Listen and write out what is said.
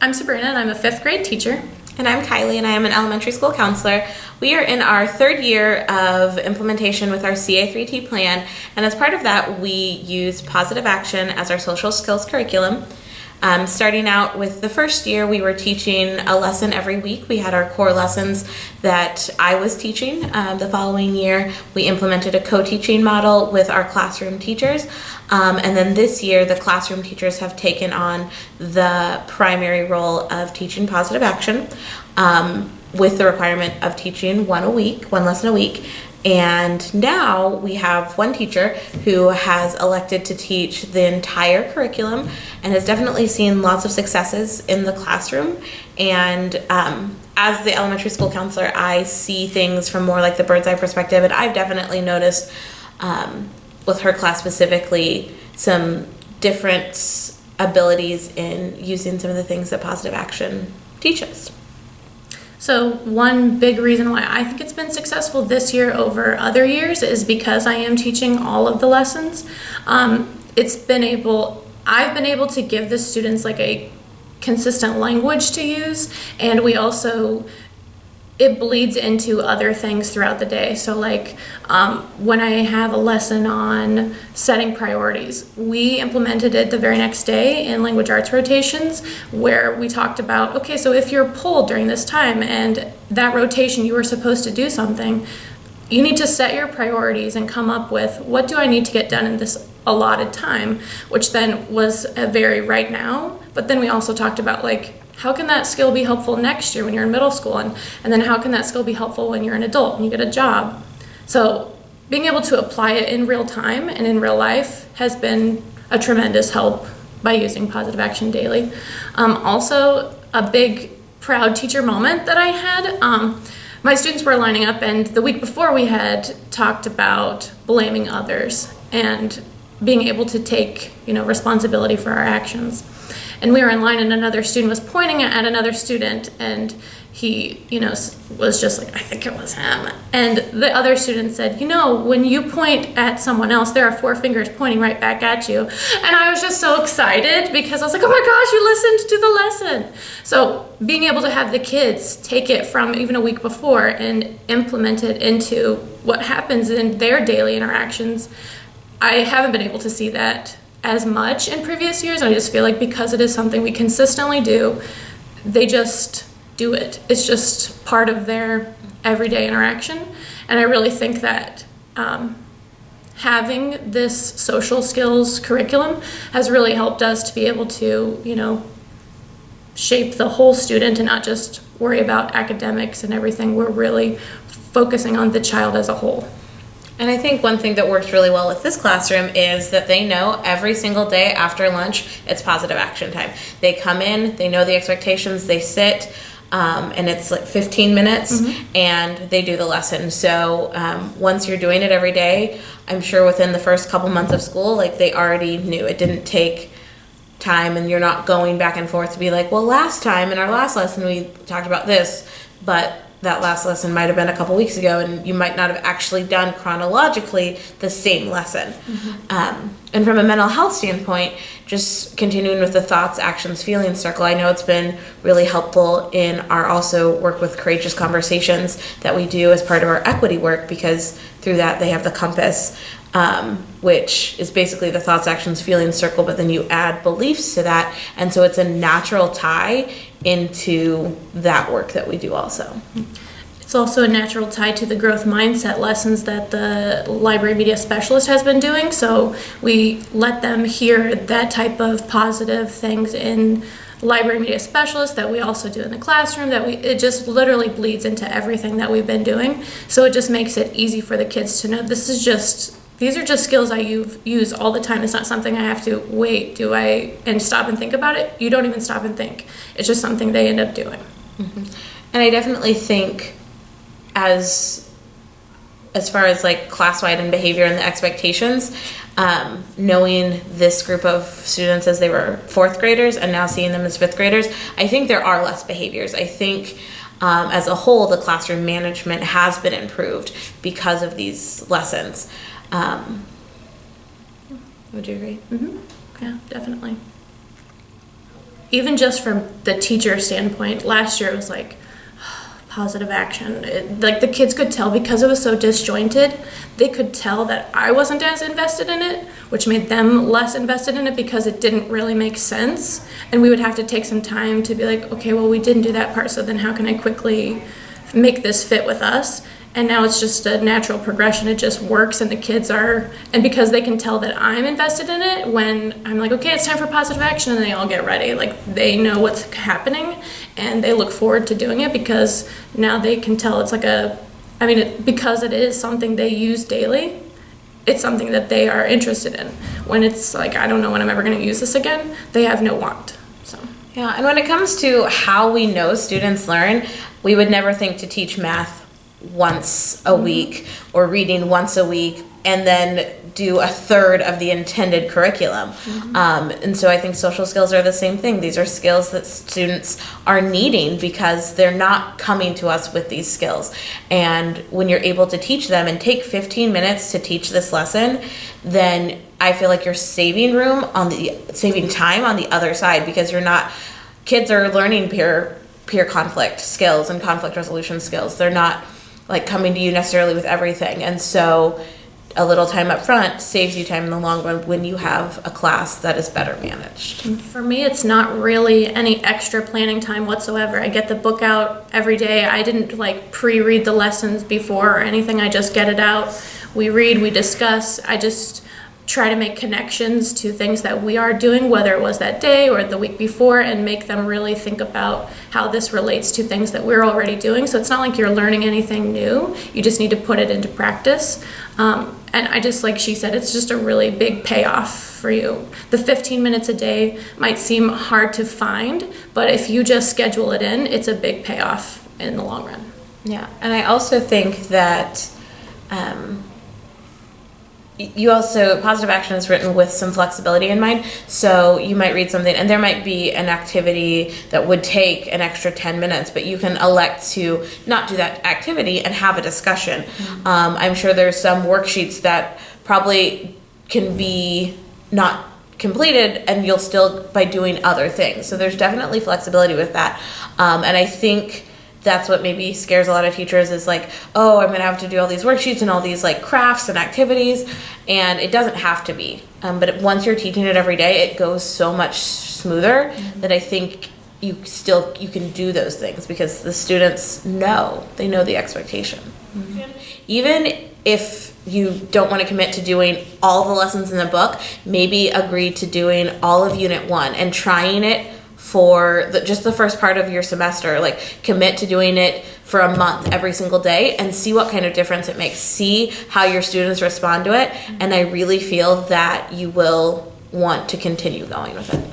I'm Sabrina, and I'm a 5th grade teacher. And I'm Kylie, and I am an elementary school counselor. We are in our 3rd year of implementation with our Ci3T plan, and as part of that, we use positive action as our social skills curriculum. Starting out with the first year, we were teaching a lesson every week. We had our core lessons that I was teaching. The following year, we implemented a co-teaching model with our classroom teachers. And then this year, the classroom teachers have taken on the primary role of teaching positive action with the requirement of teaching one lesson a week. And now we have one teacher who has elected to teach the entire curriculum and has definitely seen lots of successes in the classroom. And as the elementary school counselor, I see things from more like the bird's eye perspective, and I've definitely noticed with her class specifically some different abilities in using some of the things that positive action teaches. So one big reason why I think it's been successful this year over other years is because I am teaching all of the lessons. I've been able to give the students like a consistent language to use, and it bleeds into other things throughout the day. So like when I have a lesson on setting priorities, we implemented it the very next day in language arts rotations, where we talked about, okay, so if you're pulled during this time and that rotation you were supposed to do something, you need to set your priorities and come up with, what do I need to get done in this allotted time, which then was a very right now. But then we also talked about like, how can that skill be helpful next year when you're in middle school? And then how can that skill be helpful when you're an adult and you get a job? So being able to apply it in real time and in real life has been a tremendous help by using positive action daily. Also, a big proud teacher moment that I had, my students were lining up, and the week before we had talked about blaming others and being able to take, responsibility for our actions. And we were in line, and another student was pointing at another student, and he, was just like, I think it was him. And the other student said, when you point at someone else, there are 4 fingers pointing right back at you. And I was just so excited because I was like, oh my gosh, you listened to the lesson. So being able to have the kids take it from even a week before and implement it into what happens in their daily interactions, I haven't been able to see that as much in previous years. I just feel like because it is something we consistently do, they just do it. It's just part of their everyday interaction. And I really think that having this social skills curriculum has really helped us to be able to, shape the whole student and not just worry about academics and everything. We're really focusing on the child as a whole. And I think one thing that works really well with this classroom is that they know every single day after lunch it's positive action time. They come in, they know the expectations, they sit, and it's like 15 minutes, and they do the lesson. So once you're doing it every day, I'm sure within the first couple months of school, like they already knew. It didn't take time, and you're not going back and forth to be like, well, last time in our last lesson we talked about this, but that last lesson might have been a couple weeks ago, and you might not have actually done chronologically the same lesson. And from a mental health standpoint, just continuing with the thoughts, actions, feelings circle, I know it's been really helpful in our also work with courageous conversations that we do as part of our equity work, because through that they have the compass, which is basically the thoughts, actions, feelings circle, but then you add beliefs to that, and so it's a natural tie into that work that we do also. It's also a natural tie to the growth mindset lessons that the library media specialist has been doing. So we let them hear that type of positive things in library media specialist that we also do in the classroom, it just literally bleeds into everything that we've been doing. So it just makes it easy for the kids to know these are just skills I use all the time. It's not something I have to and stop and think about it. You don't even stop and think. It's just something they end up doing. And I definitely think as far as like class-wide and behavior and the expectations, knowing this group of students as they were 4th graders and now seeing them as 5th graders, I think there are less behaviors. I think as a whole, the classroom management has been improved because of these lessons. Would you agree? Yeah, definitely. even just from the teacher standpoint, last year it was like positive action. Like the kids could tell because it was so disjointed, they could tell that I wasn't as invested in it, which made them less invested in it because it didn't really make sense. And we would have to take some time to be like, okay, well, we didn't do that part, so then how can I quickly make this fit with us? And now it's just a natural progression. It just works, and the kids are, and because they can tell that I'm invested in it, when I'm like, okay, it's time for positive action, and they all get ready. Like, they know what's happening, and they look forward to doing it because now they can tell it's like because it is something they use daily, it's something that they are interested in. When it's like, I don't know when I'm ever going to use this again, they have no want. So. Yeah, and when it comes to how we know students learn, we would never think to teach math once a week or reading once a week and then do a third of the intended curriculum. And so I think social skills are the same thing. These are skills that students are needing because they're not coming to us with these skills. And when you're able to teach them and take 15 minutes to teach this lesson, then I feel like you're saving time on the other side, because kids are learning peer conflict skills and conflict resolution skills. They're not like coming to you necessarily with everything. And so a little time up front saves you time in the long run when you have a class that is better managed. For me, it's not really any extra planning time whatsoever. I get the book out every day. I didn't like pre-read the lessons before or anything. I just get it out. We read, we discuss. I just try to make connections to things that we are doing, whether it was that day or the week before, and make them really think about how this relates to things that we're already doing. So it's not like you're learning anything new. You just need to put it into practice. And I just, like she said, it's just a really big payoff for you. The 15 minutes a day might seem hard to find, but if you just schedule it in, it's a big payoff in the long run. Yeah, and I also think that positive action is written with some flexibility in mind. So you might read something and there might be an activity that would take an extra 10 minutes, but you can elect to not do that activity and have a discussion. I'm sure there's some worksheets that probably can be not completed and you'll still by doing other things. So there's definitely flexibility with that. And I think that's what maybe scares a lot of teachers, is like, oh, I'm gonna have to do all these worksheets and all these like crafts and activities, and it doesn't have to be. But once you're teaching it every day, it goes so much smoother that I think you can do those things because the students know the expectation. Even if you don't want to commit to doing all the lessons in the book, maybe agree to doing all of Unit 1 and trying it for just the first part of your semester. Like, commit to doing it for a month every single day and see what kind of difference it makes. See how your students respond to it, and I really feel that you will want to continue going with it.